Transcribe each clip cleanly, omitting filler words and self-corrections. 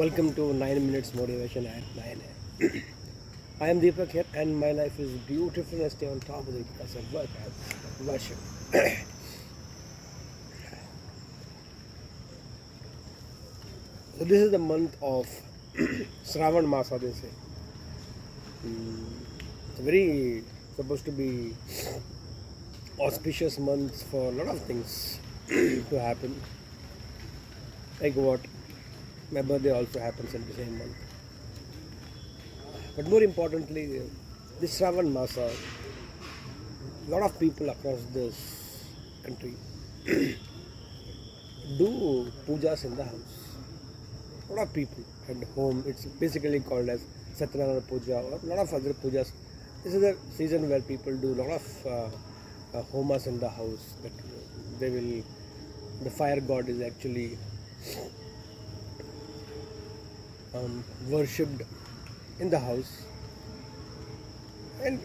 Welcome to 9 Minutes Motivation at 9 a.m. I am Deepak here, and my life is beautiful and I stay on top of it because I work as worship. So this is the month of Shravan Masa, they say. It's a very supposed to be auspicious month for a lot of things to happen. Like what? My birthday also happens in the same month. But more importantly, this Shravan Masa, a lot of people across this country do pujas in the house. A lot of people at home, it's basically called as Satyanarayana Puja or a lot of other pujas. This is the season where people do a lot of homas in the house. That they will, the fire god is actually worshipped in the house. And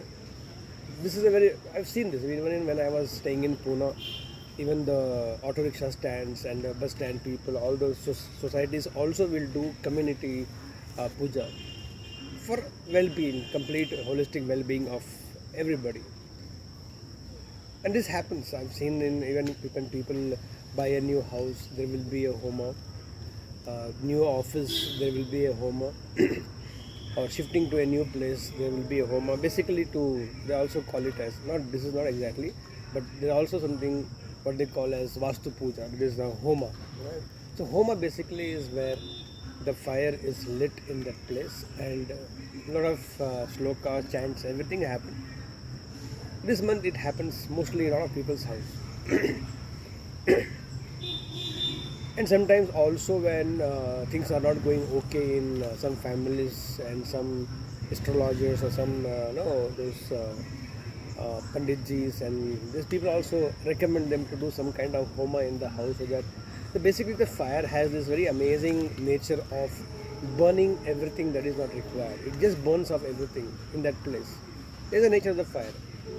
this is a very, I've seen this even when I was staying in Pune. Even the auto rickshaw stands and the bus stand people, all those societies also will do community puja for well-being, complete holistic well-being of everybody. And this happens. I've seen in even when people buy a new house, there will be a homa. New office, there will be a homa. Or shifting to a new place, there will be a homa. Basically, they also call it as, not this is not exactly, but there are also something what they call as Vastu Puja. It is a homa. Right? So homa basically is where the fire is lit in that place, and a lot of slokas, chants, everything happen. This month it happens mostly in a lot of people's house. And sometimes also when things are not going okay in some families and some astrologers or some those panditjis, and these people also recommend them to do some kind of homa in the house, so that basically the fire has this very amazing nature of burning everything that is not required. It just burns off everything in that place. There's the nature of the fire.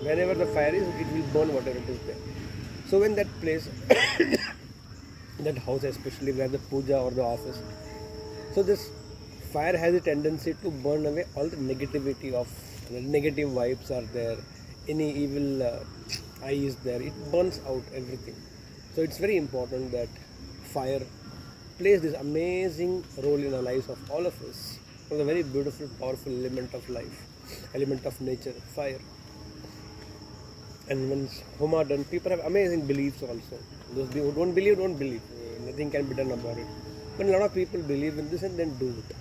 Whenever the fire is, it will burn whatever it is there. So when that place that house especially where the puja or the office, so this fire has a tendency to burn away all the negativity of the negative vibes are there, any evil eye is there, it burns out everything. So it's very important that fire plays this amazing role in the lives of all of us. It's a very beautiful, powerful element of life, element of nature, fire. And when homa done, people have amazing beliefs also. Those who don't believe, don't believe. Nothing can be done about it. But a lot of people believe in this and then do it.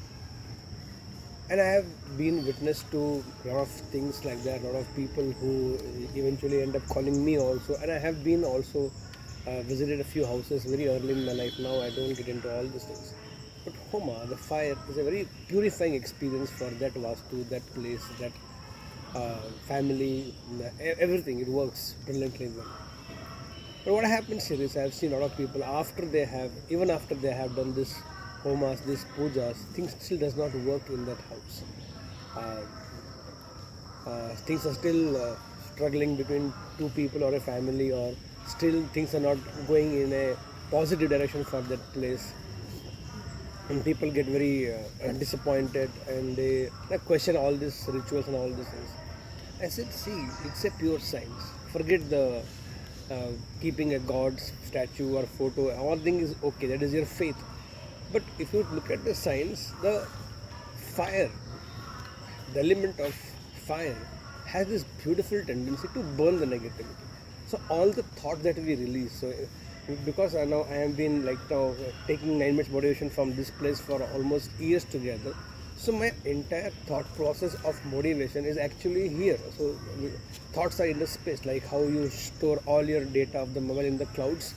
And I have been witness to a lot of things like that. A lot of people who eventually end up calling me also. And I have been also visited a few houses very early in my life. Now I don't get into all these things. But homa, the fire, is a very purifying experience for that vastu, that place, that family, everything. It works brilliantly well. But what happens here is I have seen a lot of people even after they have done this homas, these pujas, things still does not work in that house. Things are still struggling between two people or a family, or still things are not going in a positive direction for that place. And people get very disappointed, and they question all these rituals and all these things. I said, see, it's a pure science. Forget the keeping a god's statue or photo. All thing is okay. That is your faith. But if you look at the science, the fire, the element of fire, has this beautiful tendency to burn the negativity. So all the thoughts that we release. So because I have been taking 9 minutes motivation from this place for almost years together. So my entire thought process of motivation is actually here. So thoughts are in the space, like how you store all your data of the mobile in the clouds,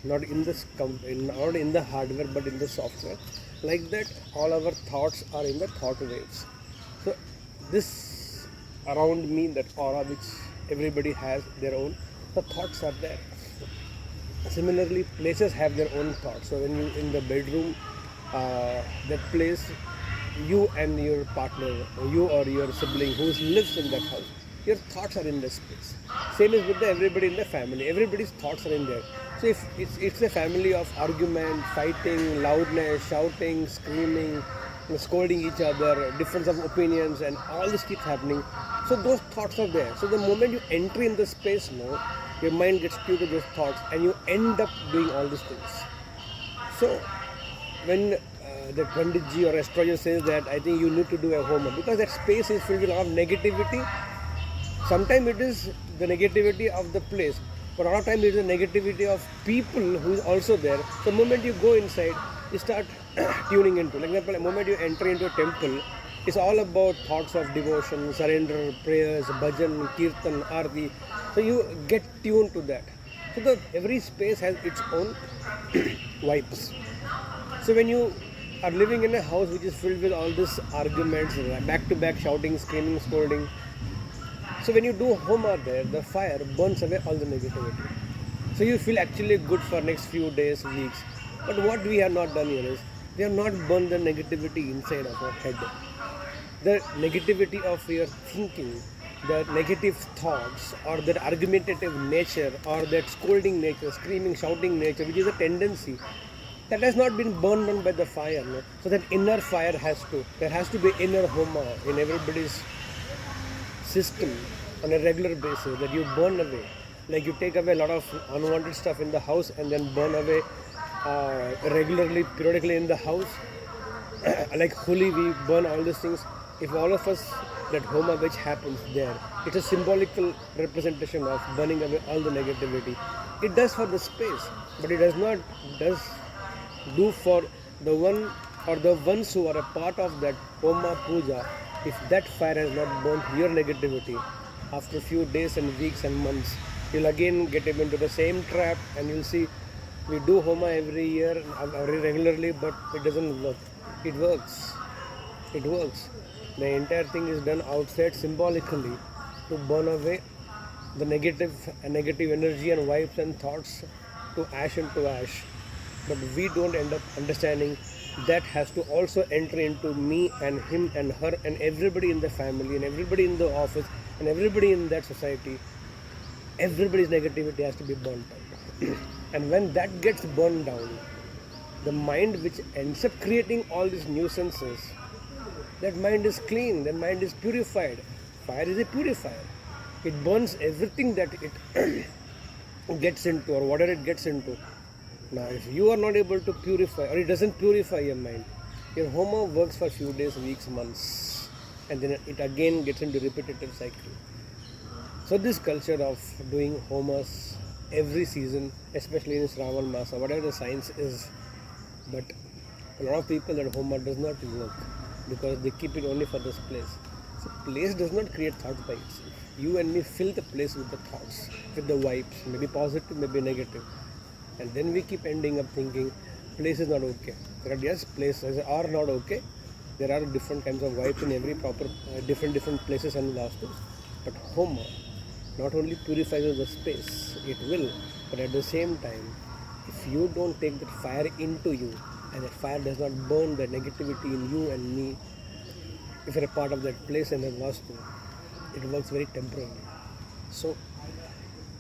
not in the hardware but in the software. Like that, all our thoughts are in the thought waves. So this around me, that aura which everybody has their own, the thoughts are there. Similarly, places have their own thoughts. So when you in the bedroom, that place, you and your partner, or you or your sibling who lives in that house, your thoughts are in this space. Same is with everybody in the family. Everybody's thoughts are in there. So if it's a family of argument, fighting, loudness, shouting, screaming, scolding each other, difference of opinions, and all this keeps happening. So those thoughts are there. So the moment you enter in the space, no, your mind gets cued to those thoughts, and you end up doing all these things. So when the Panditji or astrologer says that, I think you need to do a homa because that space is filled with a lot of negativity. Sometimes it is the negativity of the place, but a lot of times it is the negativity of people who is also there. So the moment you go inside, you start tuning into. Like example, the moment you enter into a temple, it's all about thoughts of devotion, surrender, prayers, bhajan, kirtan, arti. So you get tuned to that. So every space has its own vibes. So when you are living in a house which is filled with all these arguments, back to back shouting, screaming, scolding. So when you do homa there, the fire burns away all the negativity. So you feel actually good for next few days, weeks. But what we have not done here is, we have not burned the negativity inside of our head. The negativity of your thinking, the negative thoughts, or that argumentative nature, or that scolding nature, screaming, shouting nature, which is a tendency, that has not been burned on by the fire. No? So that inner fire there has to be inner homa in everybody's system on a regular basis that you burn away. Like you take away a lot of unwanted stuff in the house and then burn away regularly, periodically in the house. Like Holi, we burn all these things. If all of us, that homa which happens there, it's a symbolical representation of burning away all the negativity. It does for the space, but it does not do for the one or the ones who are a part of that homa puja. If that fire has not burnt your negativity, after a few days and weeks and months, you'll again get into the same trap, and you'll see we do homa every year, very regularly, but it doesn't work. It works. It works. The entire thing is done outside symbolically to burn away the negative energy and vibes and thoughts to ash and to ash. But we don't end up understanding that has to also enter into me and him and her and everybody in the family and everybody in the office and everybody in that society. Everybody's negativity has to be burnt out. And when that gets burned down, the mind which ends up creating all these nuisances, that mind is clean, that mind is purified. Fire is a purifier. It burns everything that it gets into or whatever it gets into. Now, if you are not able to purify, or it doesn't purify your mind, your homa works for a few days, weeks, months, and then it again gets into repetitive cycle. So this culture of doing homas every season, especially in Shravan Masa, whatever the science is, but a lot of people that homa does not work because they keep it only for this place. So place does not create thoughts by itself. You and me fill the place with the thoughts, with the vibes, maybe positive, maybe negative. And then we keep ending up thinking, place is not okay. Yes, places are not okay. There are different kinds of vibes in every proper, different places and vastus. But homa not only purifies the space, it will, but at the same time, if you don't take that fire into you, and that fire does not burn the negativity in you and me, if you're a part of that place and that vastu, it works very temporarily. So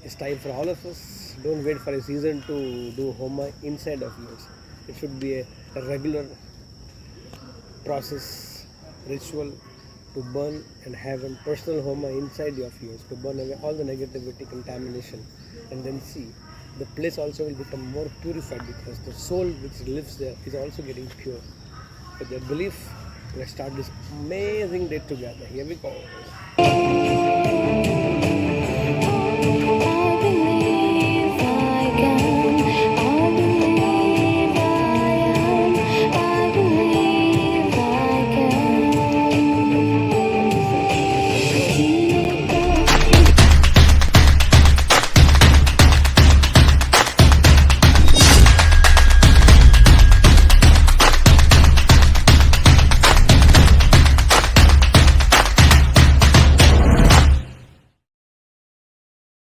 it's time for all of us. Don't wait for a season to do homa inside of yours. It should be a regular process, ritual to burn and have a personal homa inside of yours to burn away all the negativity, contamination, and then see the place also will become more purified because the soul which lives there is also getting pure. With that belief, let's start this amazing day together. Here we go.